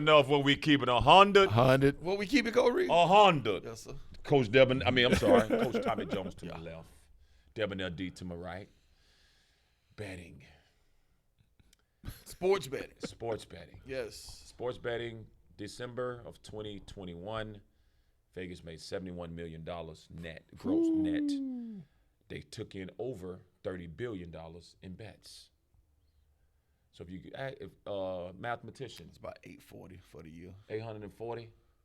enough when we keep it 100. 100. What we keep it, Cole Reed? 100. Yes, sir. Coach Devin, I'm sorry. Coach Tommy Jones to my left. Devin LD to my right. Betting. Sports betting. Sports betting. Yes. Sports betting, December of 2021. Vegas made $71 million net, gross net. They took in over $30 billion in bets. So if mathematicians, It's about 840 for the year. 840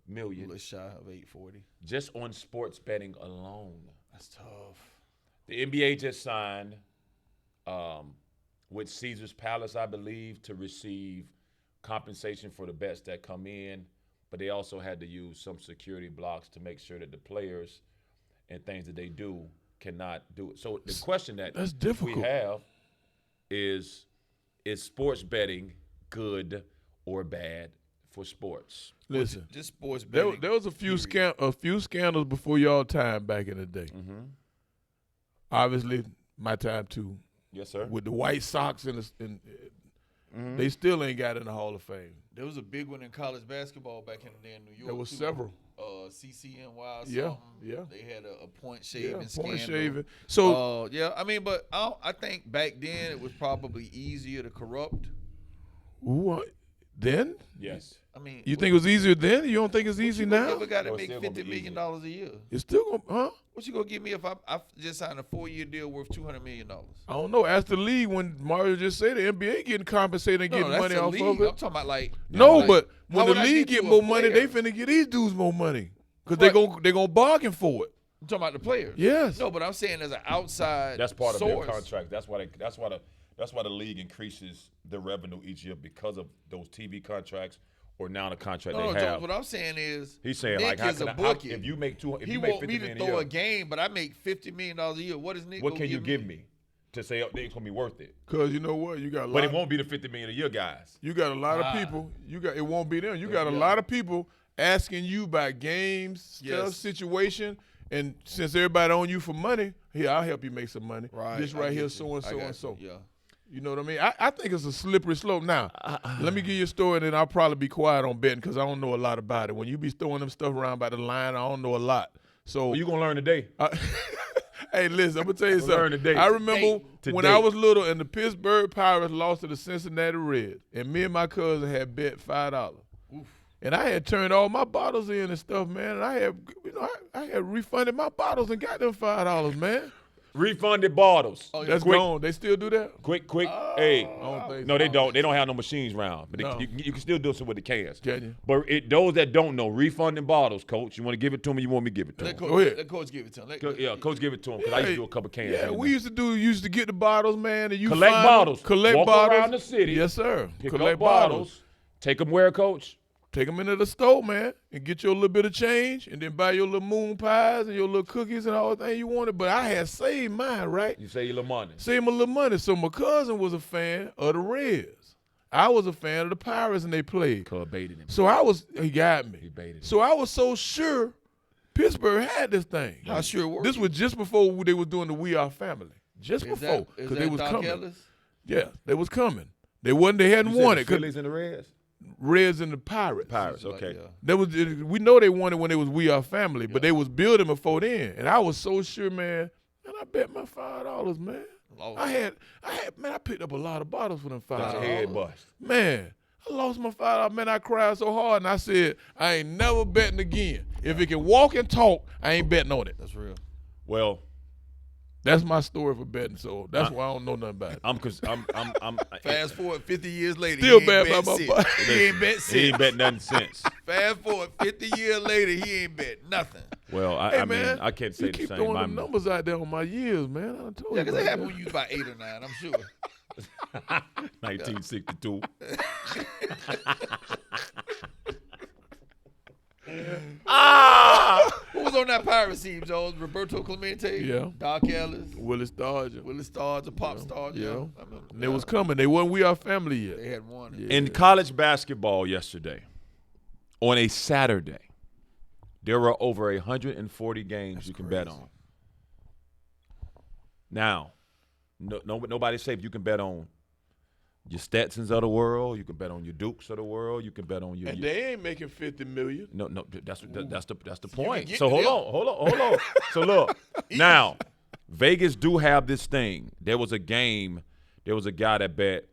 A million little shy of 840. just on sports betting alone. That's tough. The NBA just signed with Caesars Palace, I believe, to receive compensation for the bets that come in, but they also had to use some security blocks to make sure that the players and things that they do cannot do it. So the question That's difficult. we have is sports betting good or bad for sports? Listen, Just sports there, betting. there was a few period. scandals before y'all time back in the day. Mm-hmm. Obviously, my time too. Yes, sir. With the White Sox they still ain't got in the Hall of Fame. There was a big one in college basketball back in the day in New York. There was too. several. CCNY or Yeah, something. yeah. They had a point Yeah, shaving scandal. point shaving. So but I think back then it was probably easier to corrupt. then Yes. I mean, you think it was easier then? You don't think it's easy you now? ever got to No, it's make still gonna $50 be million easier. a year? It's still gonna, huh? What you gonna give me if I just signed a 4-year deal worth $200 million? I don't know. Ask the league when Mario just said the NBA getting compensated and getting that's money the off league. of it. I'm talking about like No, like, but how when the would I league get get to a more money, they player? finna get these dudes more money because they Right. gonna bargain for it. I'm talking about the players. Yes. No, but I'm saying as an outside That's part of source. their contract. That's why the league increases the revenue each year because of those TV contracts or now the contract No, they Jones, have. what I'm saying is He's saying Nick like how is can a I, bookie. if you make if He you make want 50 me to million throw a a year, game, but I make $50 million a year. What is Nick? what gonna can you give me to say it's gonna be worth it? Cause you know what, you got a lot. But it won't be the 50 million a year, guys. You got a lot of people. It won't be them. You got a lot of people asking you about games, stuff, Yes. situation, and since everybody on you for money, here I'll help you make some money. Right. This I right get here, you. so and I so got and so. you. Yeah. You know what I mean? I think it's a slippery slope. Now, let me give you a story, and then I'll probably be quiet on betting because I don't know a lot about it. When you be throwing them stuff around by the line, I don't know a lot. So Well, you gonna learn today. hey, listen, I'm gonna tell you We'll learn something. today. I remember Today. when I was little and the Pittsburgh Pirates lost to the Cincinnati Reds, and me and my cousin had bet $5. And I had turned all my bottles in and stuff, man. And I had, I had refunded my bottles and got them $5, man. Refunded bottles. That's quick, gone. They still do that? quick. Hey, I don't think no, so. they don't. They don't have no machines around, but No. you can still do it with the cans. Can you? But those that don't know, refunding bottles, Coach. You want to give it to me? You want me to give it to Let him? coach, Go ahead. let coach give it to him. Coach, give it to him because I used to do a couple cans. Yeah, we used to get the bottles, man, and you Collect find them, bottles. collect Walk bottles around the city. Yes, sir. Pick collect up bottles. Take them where, Coach? Take them into the store, man, and get you a little bit of change, and then buy your little moon pies and your little cookies and all the thing you wanted. But I had saved mine, right? You save your little money. Saved my little money. So my cousin was a fan of the Reds. I was a fan of the Pirates, and they played. Cub baited him. So he got me. He baited him. So I was so sure Pittsburgh had this thing. How sure it worked? This was just before they was doing the We Are Family. Just Is before, that because they was Doc coming. Ellis? Yeah, they was coming. They hadn't You won said it. the 'Cause Phillies and the Reds? Reds and the Pirates. Pirates, Like, okay. yeah. We know they won it when it was We Are Family, but they was building before then. And I was so sure, man, I bet my $5, man. Lost. I picked up a lot of bottles for them Got your $5. head bust. Man, I lost my $5. Man, I cried so hard, and I said, I ain't never betting again. If it can walk and talk, I ain't betting on it. That's real. Well, That's my story for betting, so that's why I don't know nothing about it. I'm Fast forward 50 years later, Still he bad ain't by bet my shit. body. He ain't bet he shit. ain't bet nothing since. Fast forward 50 years later, he ain't bet nothing. Well, Hey, I mean, man, I can't say you the keep same. throwing them numbers out there on my years, man. I done told Yeah, you because it about happened that. when you was about 8 or 9, I'm sure. 1962. Who was on that Pirates team, Jones? Roberto Clemente? Yeah. Doc Ellis? Willie Stargell. Willie Starr, the pop star? Yeah. I remember. And they was coming. They wasn't We Are Family yet. They had one. Yeah. In college basketball yesterday, on a Saturday, there were over 140 games you can bet on. Now, nobody's safe. You can bet on your Stetsons of the world. You can bet on your Dukes of the world. You can bet on your. And they ain't making $50 million. No, that's the can point. get So to hold on. So look, now Vegas do have this thing. There was a game. There was a guy that bet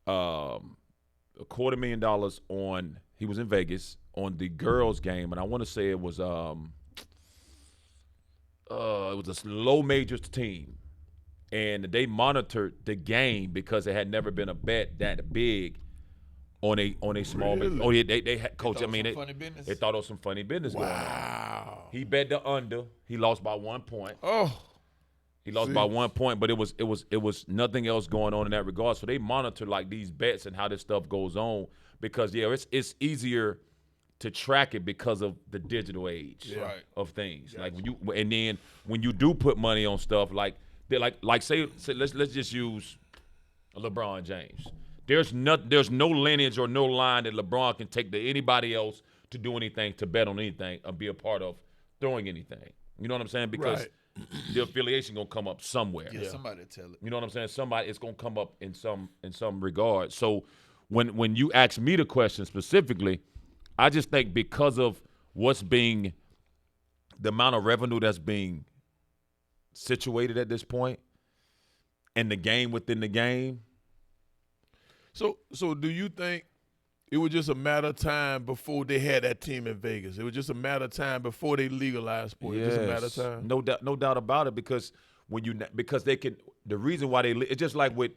$250,000 on. He was in Vegas on the girls' game, and I want to say it was a low majors team, and they monitored the game because it had never been a bet that big on a small. Really? Oh yeah, they had coach. I mean, funny business. they thought it was some funny business going on. Wow. He bet the under. He lost by 1 point. Oh. He lost by 1 point, but it was nothing else going on in that regard. So they monitor like these bets and how this stuff goes on because it's easier to track it because of the digital age Right. of things. Like when you do put money on stuff like say let's just use LeBron James. There's no lineage or no line that LeBron can take to anybody else to do anything, to bet on anything, or be a part of throwing anything. You know what I'm saying? Because Right. the affiliation gonna come up somewhere. Yeah, somebody tell it. You know what I'm saying? Somebody it's gonna come up in some regard. So when you ask me the question specifically, I just think because of the amount of revenue that's being situated at this point, and the game within the game. So do you think it was just a matter of time before they had that team in Vegas? It was just a matter of time before they legalized sports. Just a matter of time. No doubt about it. Because they can. The reason why it's just like with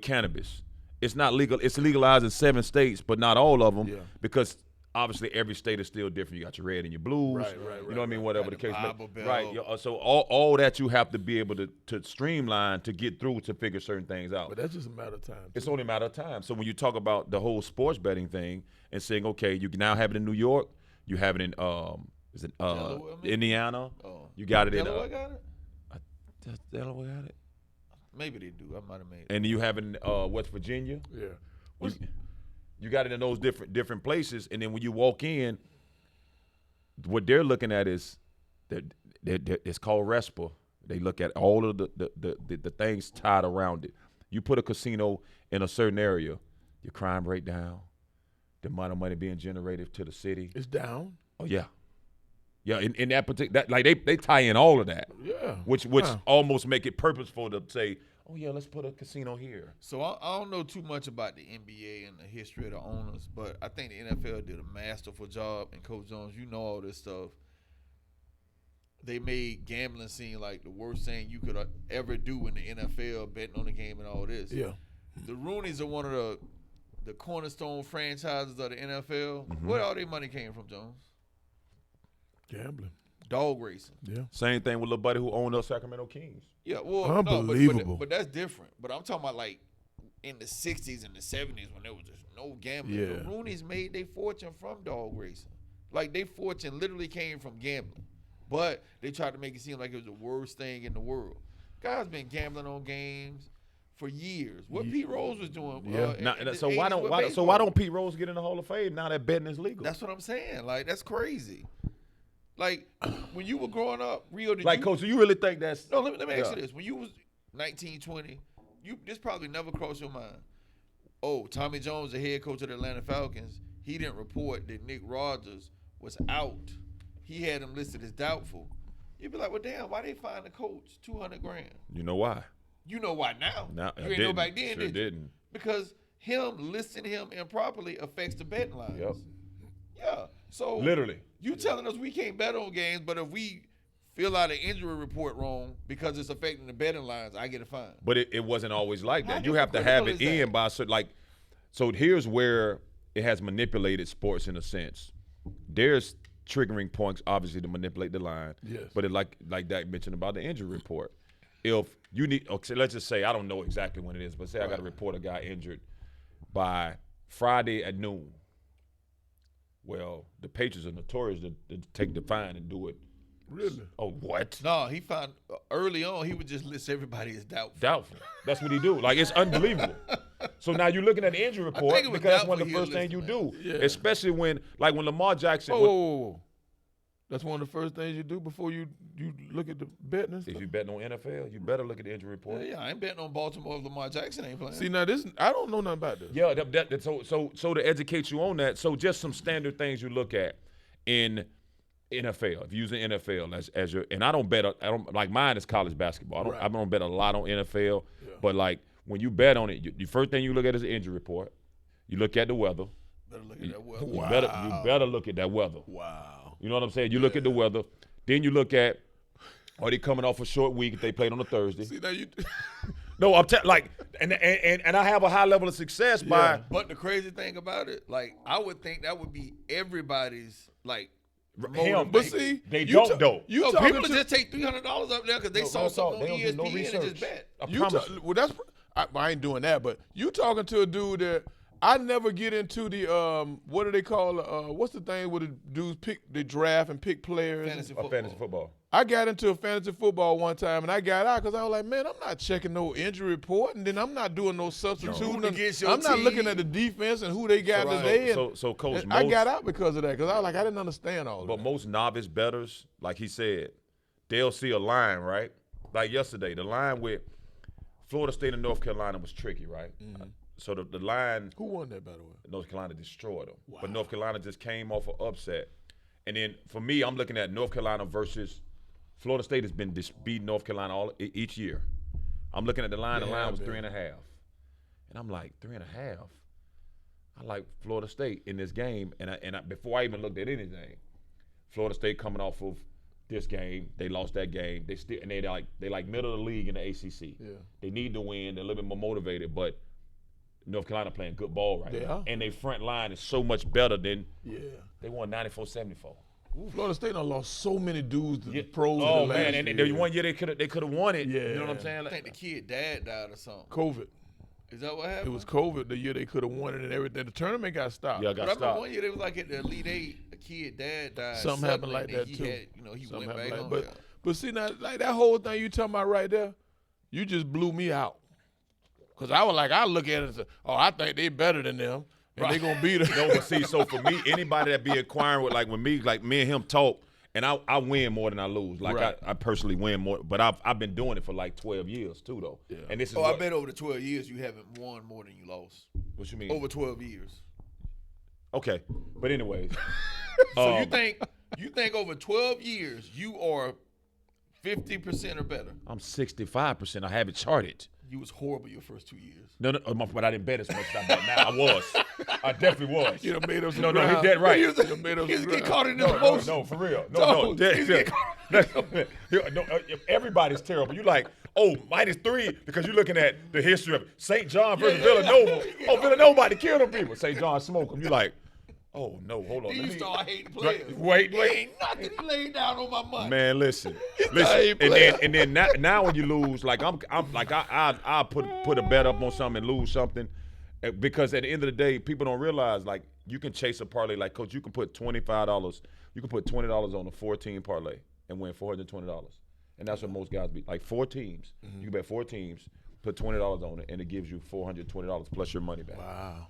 cannabis. It's not legal. It's legalized in 7 states, but not all of them. Yeah. Because obviously every state is still different. You got your red and your blues. Right, You know what I mean? Whatever the Got the case may Bible be. Belt. Right. So all that you have to be able to streamline to get through to figure certain things out. But that's just a matter of time. It's only a matter of time. So when you talk about the whole sports betting thing and saying, okay, you can now have it in New York, you have it in Delaware, maybe? Indiana, Oh. you got it Delaware in got it? does Delaware got it, Maybe they do. I might have made it. and you have it in West Virginia. Yeah. You got it in those different places, and then when you walk in, what they're looking at is that it's called RESPA. They look at all of the things tied around it. You put a casino in a certain area, your crime rate down, the amount of money being generated to the city. It's down. Oh yeah, in that particular like they tie in all of that, Yeah. which Huh. almost make it purposeful to say, oh yeah, let's put a casino here. So I don't know too much about the NBA and the history of the owners, but I think the NFL did a masterful job. And Coach Jones, you know all this stuff. They made gambling seem like the worst thing you could ever do in the NFL, betting on the game and all this. Yeah. The Rooneys are one of the cornerstone franchises of the NFL. Where all their money came from, Jones? Gambling. Dog racing. Yeah. Same thing with little buddy who owned the Sacramento Kings. Yeah, well, Unbelievable. No, but that's different. But I'm talking about like in the 60s and the 70s when there was just no gambling. Yeah. The Rooneys made their fortune from dog racing. Like their fortune literally came from gambling. But they tried to make it seem like it was the worst thing in the world. Guys been gambling on games for years. What Pete Rose was doing. Yeah. So why don't Pete Rose get in the Hall of Fame now that betting is legal? That's what I'm saying. Like that's crazy. Like when you were growing up, Rio, Coach, do you really think that's No, let me ask you this. When you was 19, 20, this probably never crossed your mind. Oh, Tommy Jones, the head coach of the Atlanta Falcons, he didn't report that Nick Rogers was out. He had him listed as doubtful. You'd be like, well, damn, why they find the coach $200,000? You know why? You know why now? I you ain't know back then, Sure did you? didn't. Because him listing him improperly affects the betting lines. Yep. Yeah. So Literally. you telling us we can't bet on games, but if we fill out an injury report wrong because it's affecting the betting lines, I get a fine. But it wasn't always like How that. You have to hypocritical have it is that? in by a certain so here's where it has manipulated sports in a sense. There's triggering points obviously to manipulate the line. Yes. But it like Dak mentioned about the injury report. If you need okay, let's just say I don't know exactly when it is, but say I got to report a guy injured by Friday at noon. Well, the Patriots are notorious to take the fine and do it. Really? Oh, what? No, he found early on he would just list everybody as doubtful. Doubtful. That's what he do. Like, it's unbelievable. So now you're looking at the injury report think it was because that's one of doubtful the first he was things you listening. do. Yeah. Especially when Lamar Jackson. Whoa. That's one of the first things you do before you look at the betting and stuff. If you betting on NFL, you better look at the injury report. Yeah, I ain't betting on Baltimore if Lamar Jackson ain't playing. See, now this, I don't know nothing about this. Yeah, so to educate you on that, so just some standard things you look at in NFL. If you're using NFL as your, and I don't like mine is college basketball. I don't bet a lot on NFL, but like when you bet on it, the first thing you look at is the injury report. You look at the weather. Better look at that weather. You better look at that weather. Wow. You know what I'm saying? You look at the weather. Then you look at, are they coming off a short week if they played on a Thursday? See, now you. No, I'm like, and I have a high level of success by. But the crazy thing about it, like, I would think that would be everybody's, like, Him, But see, they you don't though. You no, talking people to, just take $300 up there because they saw something on ESPN and just bet. I you promise. well, that's I ain't doing that. But you talking to a dude that I never get into the what do they call what's the thing where the dudes they draft and pick players? Fantasy Fantasy football. I got into a fantasy football one time and I got out because I was like, man, I'm not checking no injury report and then I'm not doing no substituting. against your I'm not team. looking at the defense and who they got today. So Coach, I got out because of that because I was like, I didn't understand all of but that. most novice bettors, like he said, they'll see a line, right? Like yesterday, the line with Florida State and North Carolina was tricky, right? So the line, Who won that, by the way? North Carolina destroyed them. But North Carolina just came off an upset. And then for me, I'm looking at North Carolina versus Florida State has been beating North Carolina each year. I'm looking at the line. The line was 3.5. And I'm like, 3.5? I like Florida State in this game. And I, before I even looked at anything, Florida State coming off of this game, they lost that game. They like middle of the league in the ACC. Yeah. They need to win. They're a little bit more motivated, but North Carolina playing good ball right now. And their front line is so much better than they won 94-74. Florida State done lost so many dudes to the pros. Oh in the man, last and year. the 1 year they could have won it. Yeah. You know what I'm saying? I think the kid dad died or something. COVID. Is that what happened? It was COVID the year they could have won it and everything. The tournament got stopped. Yeah, But I got remember stopped. 1 year they was like at the Elite Eight, a kid dad died. Something happened suddenly, like and that he too. Had, he Something went happened back like on that. there. But see now, like that whole thing you talking about right there, you just blew me out. Cause I was like, I look at it and say, oh, I think they better than them, and they gonna beat them. No, but see, so for me, anybody that be acquiring with like me and him talk, and I win more than I lose. Like Right. I personally win more, but I've been doing it for like 12 years too though. Yeah. And this is I bet over the 12 years you haven't won more than you lost. what you mean? Over 12 years. Okay, but anyways, So you think over 12 years you are 50% or better? I'm 65%. I have it charted. You was horrible your first 2 years. No, but I didn't bet as much as I bet now. I was. I definitely was. You done made up some No, ground. he's dead right. You done made up He's some getting ground. caught in this No, emotion. for real. No, Everybody's terrible. Minus 3 because you're looking at the history of St. John versus Villanova. Villanova killed them people. St. John smoked them. You like, oh no, hold on. Then let you me- start hating players. Wait. Ain't nothing he laid down on my money. Man, listen, ain't and then now when you lose, like I'm like I put a bet up on something and lose something, because at the end of the day, people don't realize like you can chase a parlay. Like Coach, you can put $25, you can put $20 on a 14 parlay and win $420, and that's what most guys be like 4 teams. You can bet 4 teams, put $20 on it, and it gives you $420 plus your money back. Wow.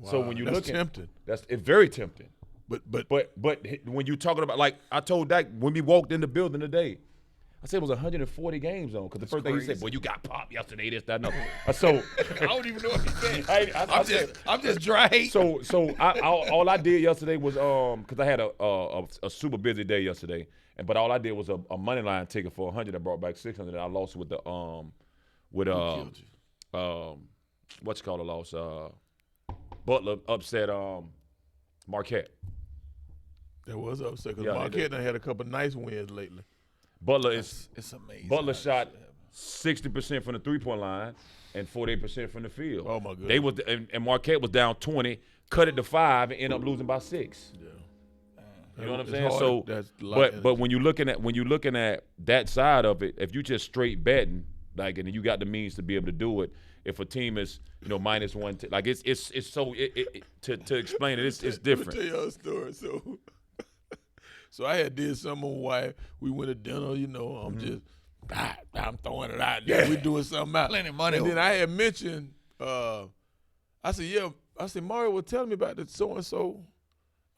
So when you That's look tempting. it's very tempting. But But when you're talking about, like I told Dak when we walked in the building today, I said it was 140 games on because the first thing he said, crazy. "Well, you got popped yesterday, this, that, no." So I don't even know what he said. I'm just dry hate. So all I did yesterday was because I had a super busy day yesterday, but all I did was a money line ticket for 100. I brought back 600. I lost with the what's called a loss. Butler upset Marquette. that was upset because Yeah, they Marquette done had a couple nice wins lately. Butler is It's amazing. Butler how shot this shit happens. 60% from the 3-point line and 48% from the field. Oh, my goodness. They was and Marquette was down 20, cut it to 5, and ended up losing by 6. You know what I'm It's saying? hard. So, That's a lot of but energy. when you're looking at that side of it, if you just straight betting, like, and you got the means to be able to do it, if a team is minus 1, like it's so to explain it, it's different. Let me tell y'all a story. So I had did something with my wife. We went to dinner, I'm just, I'm throwing it out there. We doing something out. Plenty of money. And then I had mentioned, I said, Mario was telling me about that so-and-so.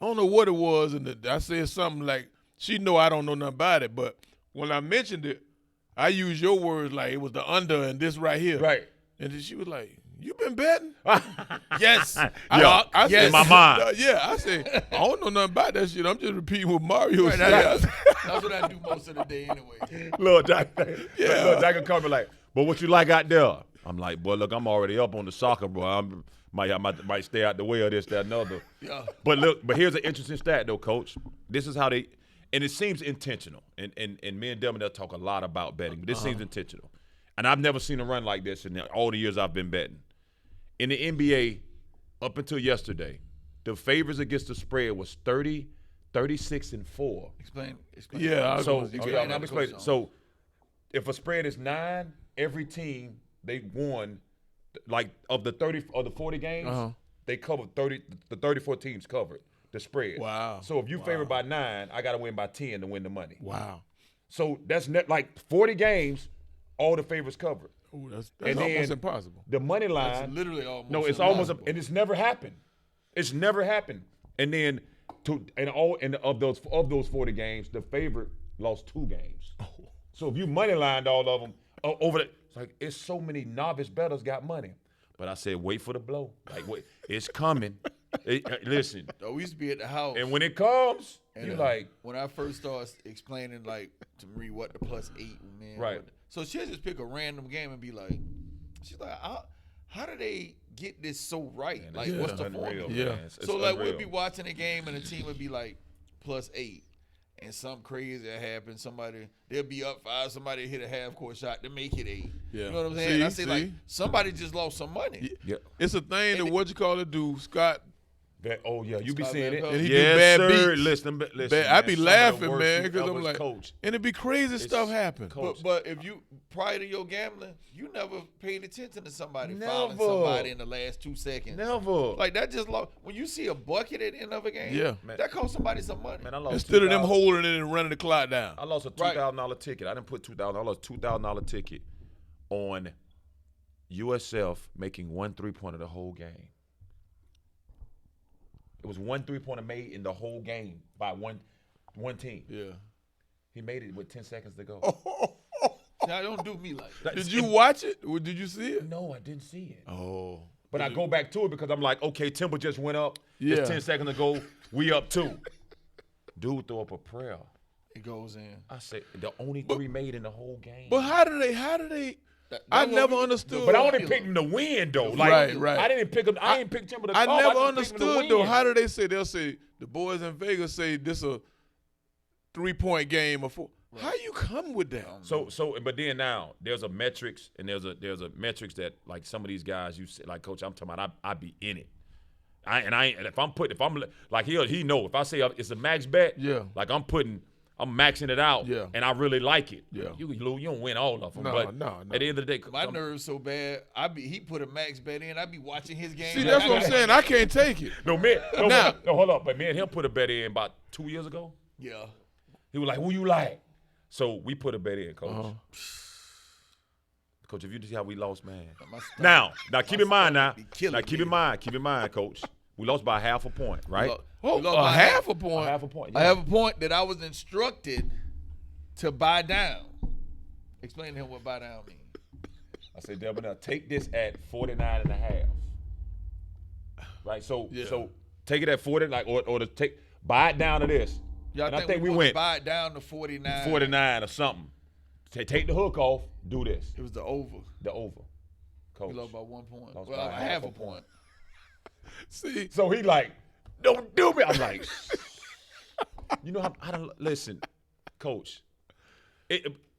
I don't know what it was. And I said something like, she know I don't know nothing about it, but when I mentioned it, I used your words like it was the under and this right here. Right. And then she was like, "You been betting?" Yes. Yeah, I yes. in my mind. Yeah, I said, I don't know nothing about that shit. I'm just repeating what Mario Right, said. That's what I do most of the day anyway. Lil Jack, Yeah. Lil Jack will come and like, but what you like out there? I'm like, boy, look, I'm already up on the soccer, bro. I might stay out the way of this, that, another. Yeah. But look, but here's an interesting stat though, Coach. This is how they, and it seems intentional. And me and Devin, they'll talk a lot about betting, but this seems intentional. And I've never seen a run like this in all the years I've been betting. In the NBA, up until yesterday, the favors against the spread was 30, 36, and 4. Explain. Yeah, I'll So, go- Explain I'm that, explaining. Coach. So, if a spread is 9, every team they won, like of the 40 games, they covered 30. The 34 teams covered the spread. Wow. So if you favor by 9, I got to win by 10 to win the money. Wow. So that's like 40 games, all the favors covered. Ooh, that's And almost then impossible. The money line. That's literally almost. No, it's almost, impossible. and it's never happened. It's never happened. And then, of those 40 games, the favorite lost 2 games. So if you money lined all of them over it's so many novice bettors got money. But I said, wait for the blow. Like, wait, it's coming. Listen, Oh, we used to be at the house. and when it comes, And, you like, when I first started explaining like to Marie what the +8 man. Right. So she'll just pick a random game and be like, she's like, how do they get this so right? man, Like, it's what's the unreal, formula? Yeah. man. It's So like unreal. we'll be watching a game and the team would be like +8, and something crazy that happens. They'll be up 5. Somebody hit a half court shot to make it 8. Yeah. You know what I'm saying? I say like See? somebody just lost some money. Yeah. It's a thing that And what you call it do, Scott. Oh yeah, you be Scott seeing Van it. Pelt. And he do Yes, bad sir. beats. Listen, I be man, some of the laughing, worst man, you because I'm ever like, coached. and it be crazy stuff happen. Coach. But if you prior to your gambling, you never paid attention to somebody Never. fouling somebody in the last 2 seconds. Never. Like that just when you see a bucket at the end of a game, Yeah. Man. that costs somebody some money. Man, I lost Instead of them $2,000. holding it and running the clock down. I lost a $2,000 ticket. I didn't put $2,000. I lost $2,000 ticket on USF making 1 3-pointer the whole game. It was 1 3-pointer made in the whole game by one team. Yeah. He made it with 10 seconds to go. Now don't do me like that. Like, Did you watch it? Or did you see it? No, I didn't see it. Oh. But I go back to it because I'm like, okay, Timber just went up. Yeah. It's 10 seconds ago. We up 2. Dude threw up a prayer. It goes in. I said the only 3 made in the whole game. But how do they I never understood. But I only picked him to win though. Like, Right. I didn't pick him. I didn't pick Timber to I cover. never just picked him to understood though. win. How do they say? They'll say the boys in Vegas say this a 3-point game or 4. How you come with that? So, but then now there's a metrics and there's a metrics that like some of these guys you say, like Coach, I'm talking about I be in it. And if I'm like he know if I say it's a max bet, Yeah. like I'm maxing it out, Yeah. and I really like it. Yeah. You don't win all of them, No, but no. at the end of the day, My nerves so bad. He put a max bet in. I be watching his game. See, that's what I'm saying. I can't take it. no, Now- hold up, but me and him put a bet in about 2 years ago. Yeah. He was like, "Who you like?" So we put a bet in, Coach. Uh-huh. Coach, if you see how we lost, man. My stomach- Now keep in mind stomach be killing Now keep me. in mind, Coach. We lost by half a point, right? Oh, We lost a by half a point. Half a point. I have a point that I was instructed to buy down. Explain to him what buy down means. I said, Devin, now take this at 49 and a half. Right? So Yeah. so take it at 40, like or buy it down to this. Y'all And I think think we we went buy it down to 49? 49 or something. Take the hook off, do this. It was the over. The over. Coach. We lost by 1 point. Lost Well, by half a point. See, So he like, don't do me. I'm like, you know how I don't listen, Coach.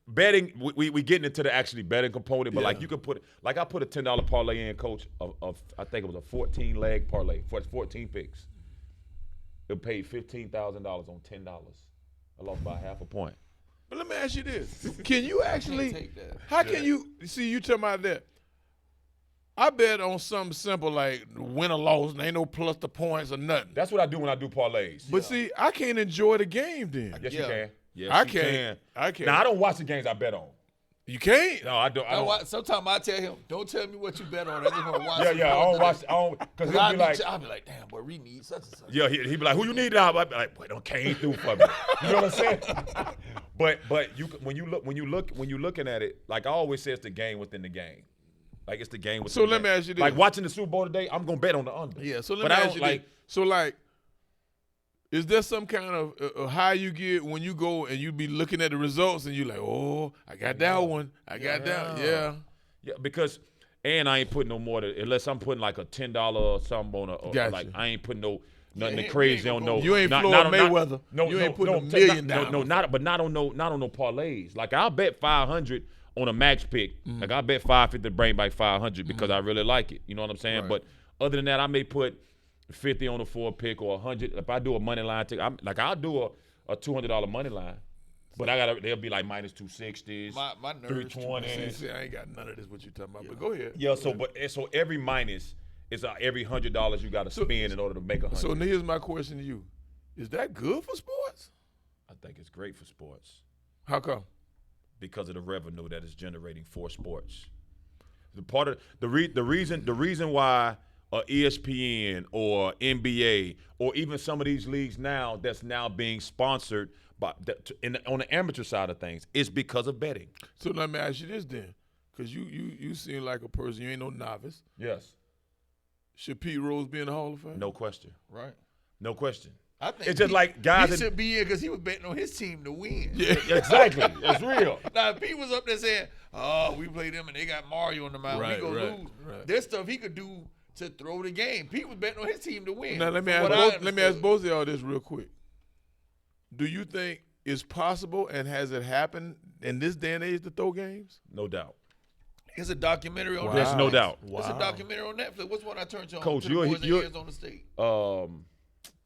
Betting, we getting into the actually betting component, but like you could put like I put a $10 parlay in, Coach, of I think it was a 14-leg parlay for 14 picks. It paid $15,000 on $10. I lost by half a point. but let me ask you this: Can you actually? take that. How can you see? You talking about that? I bet on something simple like win or loss, and ain't no plus the points or nothing. That's what I do when I do parlays. But see, I can't enjoy the game then. Yes, Yeah. you can. Yes, I you can't. can. I can't. Now I don't watch the games I bet on. You can't. No, I don't. Sometimes I tell him, don't tell me what you bet on. I just want to watch. Yeah, yeah. I don't watch. I don't because he'll be like, I'll be like, damn, boy, Reed needs such and such. yeah, he'd be like, who you need now? I'd be like, boy, don't came through for me. You know what I'm saying? but you when you looking at it, like I always say, it's the game within the game. Like it's the game within. So the let game. me ask you this. Like watching the Super Bowl today, I'm gonna bet on the under. Yeah. So let But me I ask don't you like. this. So like, is there some kind of high you get when you go and you be looking at the results and you like, oh, I got that one, I got that, yeah. Yeah, because and I ain't putting no more unless I'm putting like a $10 or something on a Gotcha. like I ain't putting nothing Yeah, crazy he ain't on gonna no. go- You ain't not Floyd on- Mayweather. No, You no, ain't putting no, $1 million no, down. no, not on no parlays. Like I'll bet 500 on a max pick. Mm-hmm. Like I bet 550 to bring back 500 because I really like it. You know what I'm saying? Right. But other than that, I may put 50 on a 4 pick or 100. If I do a money line tick, I'll do a $200 money line. But they'll be like minus 260s, My nerves. 320s. See, I ain't got none of this what you talking about, but go ahead. Yeah, so every minus is every $100 you got to spend in order to make 100. So here's my question to you: is that good for sports? I think it's great for sports How come? because of the revenue that it's generating for sports. The part of the reason why ESPN or NBA or even some of these leagues now that's now being sponsored by on the amateur side of things is because of betting. So let me ask you this then, because you seem like a person, you ain't no novice. Yes, Should Pete Rose be in the Hall of Fame? no question, Right. no question. I think It's just Pete- like guys He that- should be in because he was betting on his team to win. Yeah. Exactly, that's real. Now, if Pete was up there saying, "Oh, we played them and they got Mario on the mound, Right, we gonna right, lose." right. There's stuff he could do to throw the game. Pete was betting on his team to win. Now let me from ask what I let me ask understood. both of y'all this real quick. Do you think it's possible and has it happened in this day and age to throw games? No doubt. It's a documentary on Wow. Netflix. There's no doubt. It's a documentary on Netflix. What's one I turned to? Coach, to the you're- boys in you're- Arizona State.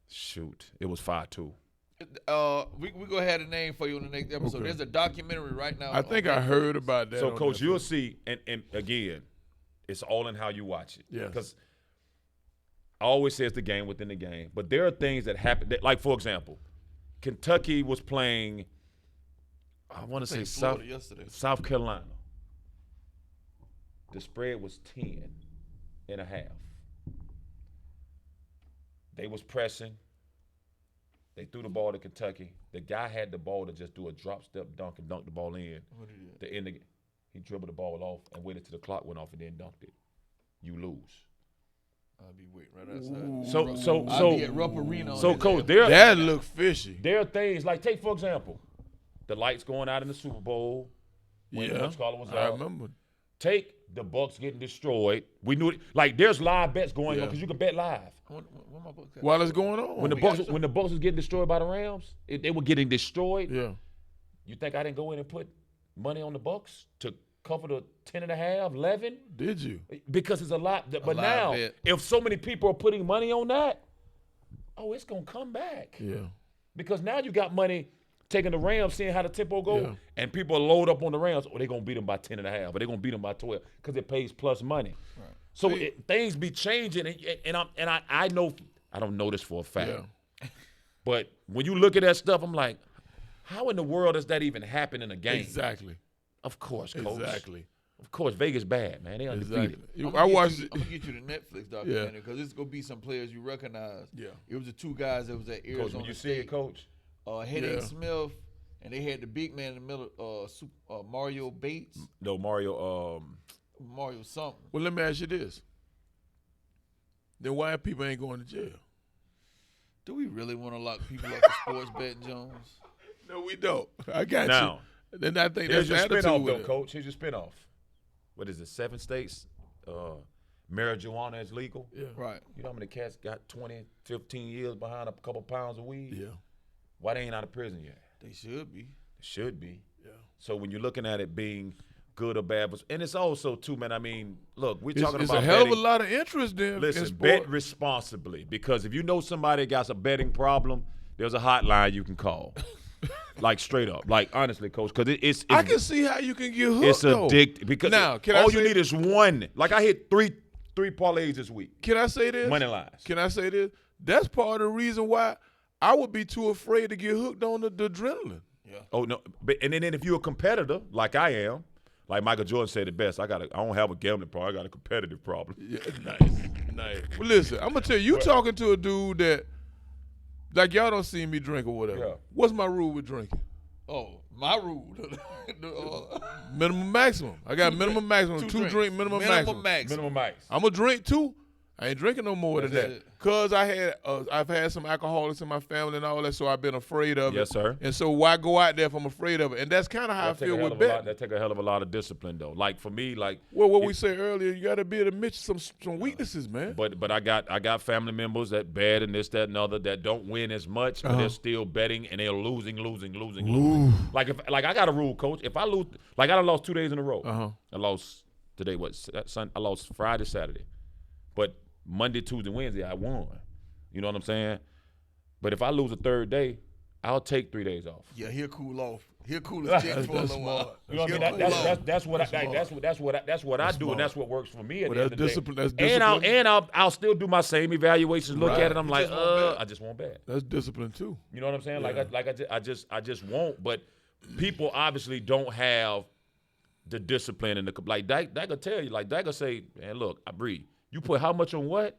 Shoot, it was 5-2. We go ahead and name for you on the next episode. Okay. There's a documentary right now. I think I heard about that. So, on Coach, Netflix. you'll see, and again, it's all in how you watch it. Yes. Because I always say it's the game within the game. But there are things that happen. Like, for example, Kentucky was playing, I want to say played South, Florida yesterday. South Carolina. The spread was 10.5. They was pressing. They threw the ball to Kentucky. The guy had the ball to just do a drop step dunk and dunk the ball in. What did he do? The end of, he dribbled the ball off and waited till the clock went off and then dunked it. You lose. I'll be waiting right outside. So I'll be at Rupp Arena. on so his coach, ass. That look fishy. there are things like, take for example, the lights going out in the Super Bowl when Yeah, Coach Carter was I out. remember. Take the Bucks getting destroyed. We knew it. Like there's live bets going on Yeah. because you can bet live. Where my book at? While it's going on. When the we got Bucks some- when the Bucks was getting destroyed by the Rams, they were getting destroyed. Yeah. You think I didn't go in and put money on the Bucks to cover the 10.5, 11? Did you? Because it's a lot. But live now, bet. if so many people are putting money on that, oh, it's gonna come back. Yeah. Because now you got money taking the Rams, seeing how the tempo go, Yeah. and people load up on the Rams. Or they're gonna beat them by 10.5, but they're gonna beat them by 12 because it pays plus money. Right. So things be changing, and I know I don't know this for a fact, Yeah. but when you look at that stuff, I'm like, how in the world does that even happen in a game? Exactly. Of course, coach. Exactly. Of course, Vegas bad, man. They undefeated. Exactly. I'm I watched I'm it. gonna get you the Netflix documentary because it's gonna be some players you recognize. Yeah. It was the two guys that was at Arizona Coach, when you see State. it, coach, Headache Yeah. Smith, and they had the big man in the middle, Mario Bates, no Mario. Mario something. Well, let me ask you this. Then why people ain't going to jail? Do we really want to lock people up for sports betting, Jones? No, we don't. I got Now, you. Then I think here's that's your the attitude spinoff, with though, it. coach. Here's your spinoff. What is it? 7 states. Marijuana is legal. Yeah. Right. You know how many cats got 20, 15 years behind a couple pounds of weed? Yeah. Why they ain't out of prison yet? They should be. They should be. Yeah. So when you're looking at it being good or bad, and it's also too, man. I mean, look, we're It's, talking it's about a hell of betting. a lot of interest in Listen, in sport. bet responsibly because if you know somebody got a betting problem, there's a hotline you can call. Like straight up, like honestly, coach, because it's I can see how you can get hooked. it's though. addictive because Now, can I all you say- need is one. Like I hit three parlays this week, Can I say this? money lines. Can I say this? That's part of the reason why I would be too afraid to get hooked on the adrenaline. Oh no, but and then if you're a competitor like I am, like Michael Jordan said it best. I don't have a gambling problem. I got a competitive problem. Yeah, nice. Well, listen, I'm gonna tell you, talking to a dude that, like, y'all don't see me drink or whatever. Yeah. What's my rule with drinking? Oh, my rule. Minimum, maximum. I got minimum, maximum. Two drink, minimum, maximum. Minimum max. I'm gonna drink 2. I ain't drinking no more than That's that. it. Cause I've had some alcoholics in my family and all that, so I've been afraid of it. Yes, sir. And so why go out there if I'm afraid of it? And that's kind of how I feel with betting. That take a hell of a lot of discipline though. Like for me, like Well, what we said earlier, you got to be able to admit some weaknesses, man. But I got family members that bet and this, that, and other that don't win as much, but they're still betting and they're losing. Like I got a rule, coach. If I lose, like I done lost 2 days in a row. I lost today. I lost Friday, Saturday, but Monday, Tuesday, Wednesday, I won. You know what I'm saying? But if I lose a third day, I'll take 3 days off. Yeah, he'll cool off. He'll cool his jet for a little while. You know what I mean? That's what I do, and that's what works for me. At the end of the discipline. day. That's discipline. And I'll still do my same evaluations. Look Right. at it. I'm You like, just won't bet. I just won't bet. That's discipline too. You know what I'm saying? Yeah. I just won't. But people obviously don't have the discipline and the like. That could tell you. Like that could say, man, look, I breathe. You put how much on what?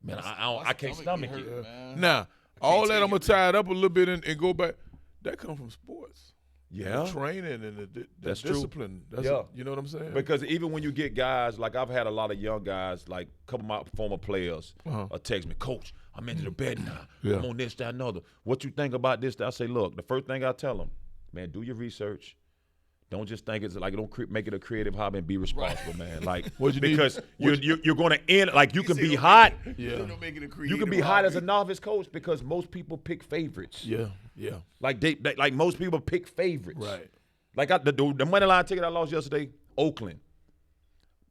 Man, I can't stomach it. Now, all that I'm gonna tie it up a little bit and go back. That come from sports. Yeah. The training and the That's true. discipline. That's Yeah. you know what I'm saying? Because even when you get guys, like I've had a lot of young guys, like a couple of my former players, text me, Coach, I'm into the betting now. Yeah. I'm on this, that, and other. What you think about this? I say, look, the first thing I tell them, man, do your research. Don't just think it's like make it a creative hobby and be responsible, man. Like What you need- because you're going to end like you can be hot. Yeah. Don't make it a You creative can be hot as a hobby. novice coach because most people pick favorites. Yeah. Like they like most people pick favorites. Right. Like the money line ticket I lost yesterday, Oakland.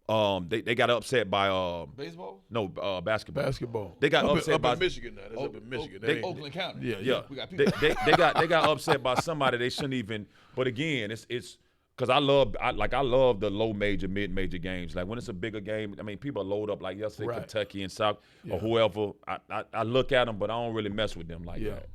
They got upset by Baseball? no basketball. Basketball. They got upset up by in Michigan now. That's up in Michigan. they- That ain't- Oakland County. Yeah. Yeah, We got they, people. they got upset by somebody they shouldn't even. But again, it's because I love the low major, mid major games. Like when it's a bigger game, I mean people load up like yesterday, Right. Kentucky and South Yeah. or whoever. I look at them, but I don't really mess with them like Yeah. that.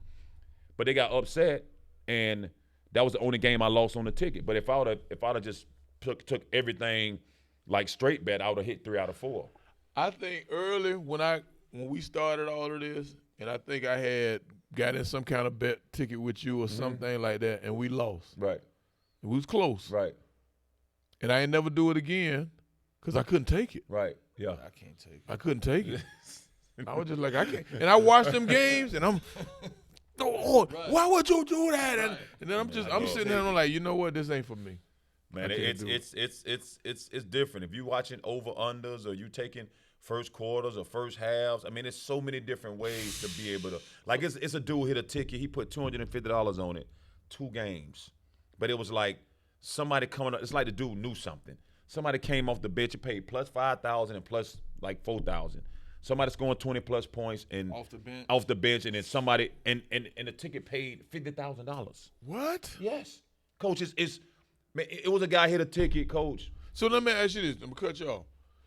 But they got upset, and that was the only game I lost on the ticket. But if I'd have just took everything like straight bet, I would have hit 3 out of 4. I think early when we started all of this, and I think I had got in some kind of bet ticket with you or something like that, and we lost. Right. We was close. Right. And I ain't never do it again because I couldn't take it. Right. Yeah. I can't take it. I couldn't take it. I was just like, I can't. And I watched them games, and I'm, oh, why would you do that? And then I'm sitting there and I'm like, you know what? This ain't for me. Man, I can't do it's different. If you watching over unders or you taking first quarters or first halves, I mean, there's so many different ways to be able to. Like it's a dude hit a ticket. He put $250 on it, 2 games, but it was like somebody coming up. It's like the dude knew something. Somebody came off the bench and paid plus 5,000 and plus like 4,000. Somebody scoring 20+ points and Off the bench. off the bench, and then somebody and the ticket paid $50,000. What? Yes, coach, man, it was a guy hit a ticket, coach. So let me ask you this. I'm going to cut you off.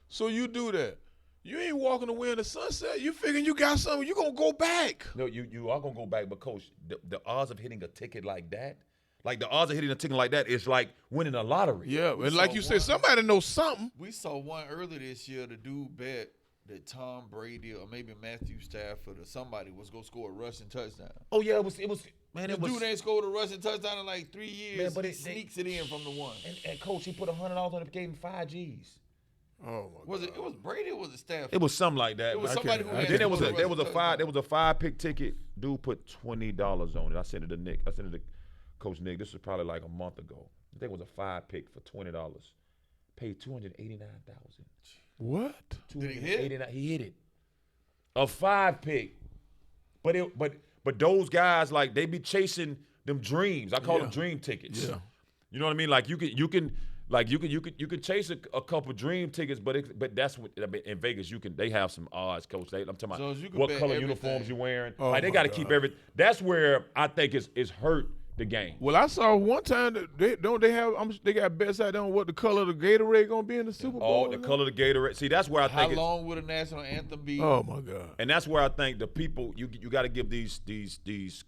So you do that. You ain't walking away in the sunset. You figuring you got something. You going to go back. No, you are gonna go back, but coach, the odds of hitting a ticket like that, like the odds of hitting a ticket like that is like winning a lottery. Yeah, and like you saw said, one. somebody knows something. We saw one earlier this year. The dude bet that Tom Brady or maybe Matthew Stafford or somebody was gonna score a rushing touchdown. Oh yeah, it was man. The It was dude ain't scored a rushing touchdown in like 3 years. Man, but he they- sneaks it in from the one. and coach, he put $100 on it, gave him 5 G's. Oh my Was it was Brady or was it Stafford? It was something like that. It was man. somebody who And had And then there was scored a rushing touchdown. 5-pick ticket. Dude put $20 on it. I sent it to Nick. I sent it to Coach Nick. This was probably like a month ago. I think it was a 5-pick for $20. Paid $289,000. What? Did he hit? He hit it. A 5-pick. But those guys, like, they be chasing them dreams. I call them dream tickets. Yeah. You know what I mean? Like you can chase a couple dream tickets, but that's what I mean, in Vegas they have some odds, coach. I'm talking So about you can what bet color everything. uniforms you're wearing. Oh Like they my got to keep God. everything. That's where I think it's hurt the game. Well, I saw one time that they got bets out there on what the color of the Gatorade gonna be in the Super Bowl. Oh, the color of the Gatorade. See, that's where I How think it's, long would a national anthem be? Oh my God. and that's where I think the people you got to give these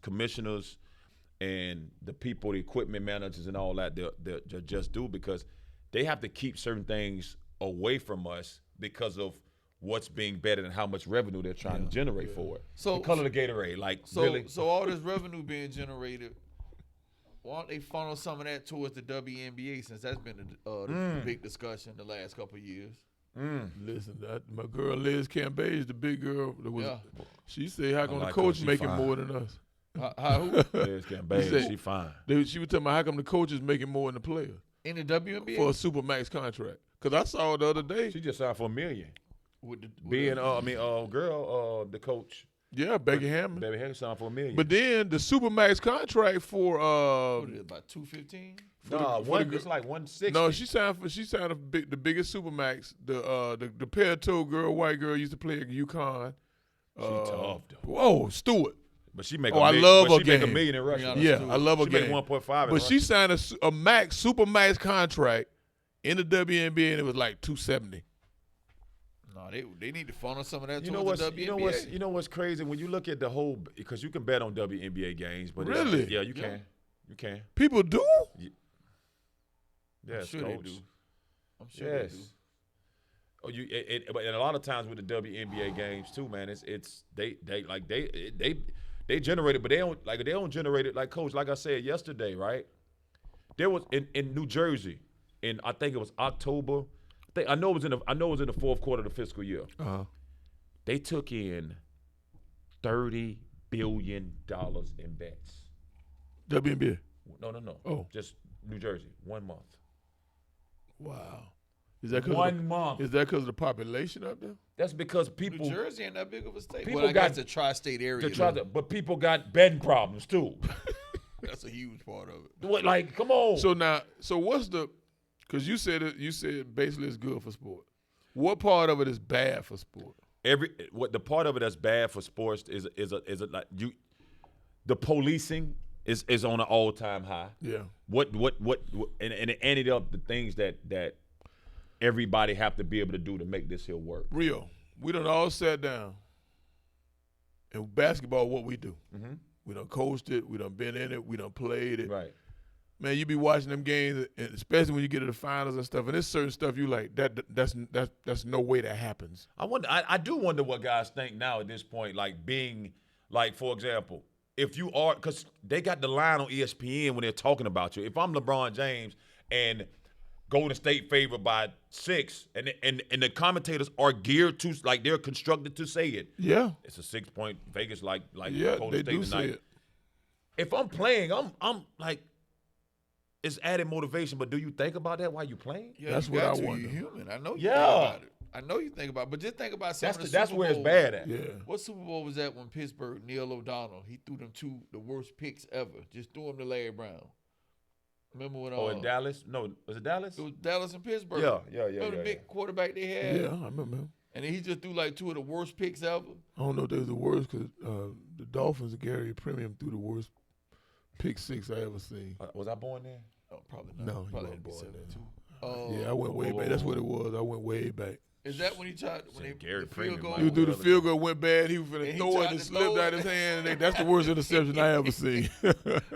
commissioners and the people, the equipment managers and all that, they'll just do because they have to keep certain things away from us because of what's being betted and how much revenue they're trying to generate for it. So- the color of the Gatorade, like So really. so all this revenue being generated, why don't they funnel some of that towards the WNBA since that's been the big discussion the last couple of years? Listen, my girl Liz Cambage, the big girl, that was, Yeah. she said, "How come like the her. coach She making fine. more than us?" Who? Liz Cambage, said- she fine. She was talking about how come the coach is making more than the player In the WNBA? for a supermax contract. Because I saw the other day, She just signed for $1 million. With the, Being, the coach, yeah, Becky Hammond. Baby Henry signed for $1 million. But then the supermax contract for what is it, about 215? It's like 160. no, she signed the biggest supermax. The pear-toe girl, white girl, used to play at UConn. She tough though. Whoa, Stewart. But she make. Oh, I love her She make $1 game. million in Russia. Yeah, Yeah, Stewart. I love her She make game. 1.5. in But she Russia. signed a supermax contract in the WNBA, and it was like 270. No, they need to funnel some of that You know towards what's the you WNBA. know what's crazy when you look at the whole, because you can bet on WNBA games, but Really? yeah, you Yeah. can, you can. People do? I'm Yes, sure coach. they do. I'm sure they Yes. do. Oh, but and a lot of times with the WNBA games too, man. It's they generate it, but they don't generate it like coach. Like I said yesterday, right? There was in New Jersey, I think it was October. I know it was in the fourth quarter of the fiscal year. Uh-huh. They took in $30 billion in bets. WNBA. No. Oh. Just New Jersey, 1 month. Wow. Is that 'cause 1 month. Is that because of the population up there? That's because people. New Jersey ain't that big of a state. People Well, I got- guess the tri-state area. but people got betting problems too. That's a huge part of it. What, like, come on. So what's because you said basically it's good for sport. What part of it is bad for sport? The part of it that's bad for sports is like the policing is on an all-time high. Yeah. What and it ended up the things that everybody have to be able to do to make this here work. Real. We done all sat down. And basketball, what we do. Mm-hmm. We done coached it. We done been in it. We done played it. Right. Man, you be watching them games, and especially when you get to the finals and stuff. And there's certain stuff you like. That's no way that happens. I do wonder what guys think now at this point, like being like, for example, if you are, because they got the line on ESPN when they're talking about you. If I'm LeBron James and Golden State favored by 6, and the commentators are geared to, like, they're constructed to say it. Yeah. It's a 6-point Vegas like Yeah, Golden they State do tonight. say it. If I'm playing, I'm like, it's added motivation. But do you think about that while you're playing? Yeah, That's you what got I to. wonder. You're human. I know you Yeah. think about it. I know you think about it. But just think about some of the That's Super where it's Bowls. bad at. Yeah. What Super Bowl was that when Pittsburgh, Neil O'Donnell, he threw them the worst picks ever. Just threw them to Larry Brown. Remember when Oh, in Dallas? No, was it Dallas? it was Dallas and Pittsburgh? Yeah. Remember the big quarterback they had? Yeah, I remember him. And then he just threw like 2 of the worst picks ever. I don't know if they was the worst because the Dolphins and Gary Premium threw the worst pick 6 I ever seen. Was I born there? Oh, probably not. No, he probably wasn't born there. 72. Yeah, I went way back. That's what it was. I went way back. Is that when he tried when Said they Gary the Freeman, field goal? man. He would do the Really? field goal, went bad. He was And finna he throw it tried and to slipped throw out it. his hand. That's the worst interception I ever seen. No,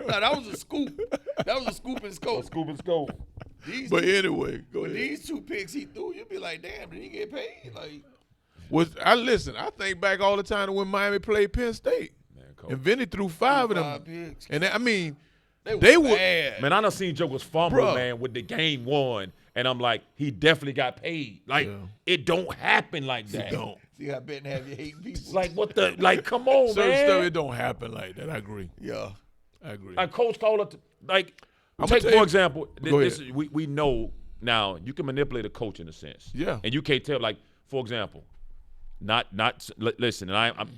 that was a scoop. That was a scoop and scope. Scoop and scope. These But two, anyway, go but ahead. these 2 picks he threw, you'd be like, damn, did he get paid? Like, I think back all the time to when Miami played Penn State. Man, coach. And Vinny threw 5 of them. 5 picks. And I mean, They they were were- bad. Man, I done seen Jokers fumble, Bruh. man, with the game won. And I'm like, he definitely got paid. Like, Yeah. it don't happen like that. don't. See how betting have you hating people. It's like, what the, like, come on, Certain man. stuff, it don't happen like that. I agree. yeah. I agree. Like, Coach called it, like, I'ma take, tell for you- example, Go this ahead. is, we know now you can manipulate a coach in a sense. Yeah. And you can't tell, like, for example, listen, and I'm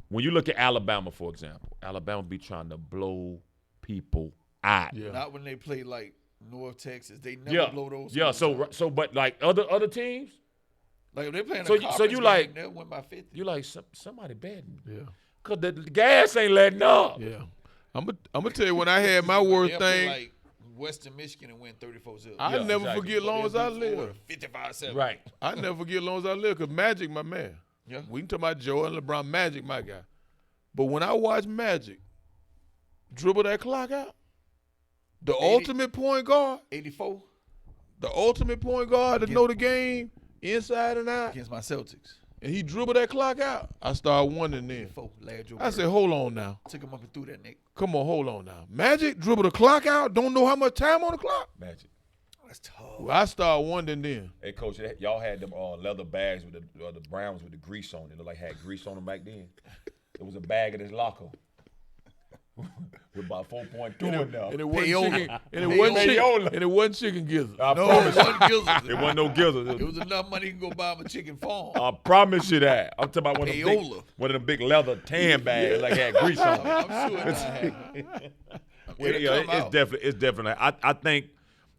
when you look at Alabama, for example, Alabama be trying to blow people out. Yeah. Not when they play like North Texas. They never blow those. Yeah. schools out. So, but like other teams, like if they playing so a you- so conference you game, like- they'll win by 50. you like somebody betting Yeah. because the gas ain't letting up. Yeah. I'm gonna tell you when I had my worst They'll play thing. like Western Michigan and win 34-0. I Yeah, never exactly. forget long as I live. 55-7. Right. I never forget long as I live because Magic, my man. Yeah. We can talk about Joe and LeBron. Magic, my guy. But when I watch Magic dribble that clock out, the 80. ultimate point guard, 84. the ultimate point guard to know the game inside and out, against my Celtics. and he dribbled that clock out, I started wondering then. I said, hold on now. Took him up and threw that, Nick. Come on, hold on now. Magic dribbled the clock out, don't know how much time on the clock? Magic. That's tough. Well, I started wondering then. Hey, Coach, y'all had them leather bags with the browns with the grease on it. It looked like had grease on them back then. It was a bag in his locker with about 4.2 in there. And it wasn't Payola. chicken. And it wasn't chicken. Payola. And it wasn't chicken gizzard. I No, promise it wasn't gizzards. It wasn't no gizzards. It was enough money you can go buy him a chicken farm. I promise you that. I'm talking about Payola. one of them big leather tan bags like had grease on it. I'm sure it's It's definitely. I think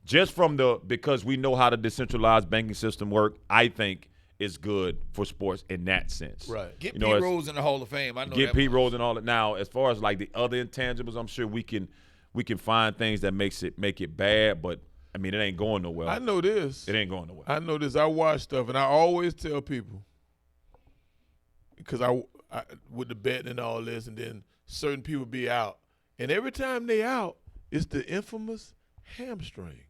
just from because we know how the decentralized banking system work, I think it's good for sports in that sense. Right. Get You know, Pete it's- Rose in the Hall of Fame. I know Get that Pete much. Rose and all that. Now, as far as like the other intangibles, I'm sure we can find things that make it bad, but I mean it ain't going nowhere. I know this. It ain't going nowhere. I know this. I watch stuff, and I always tell people, because I with the betting and all this, and then certain people be out, and every time they out, it's the infamous hamstring,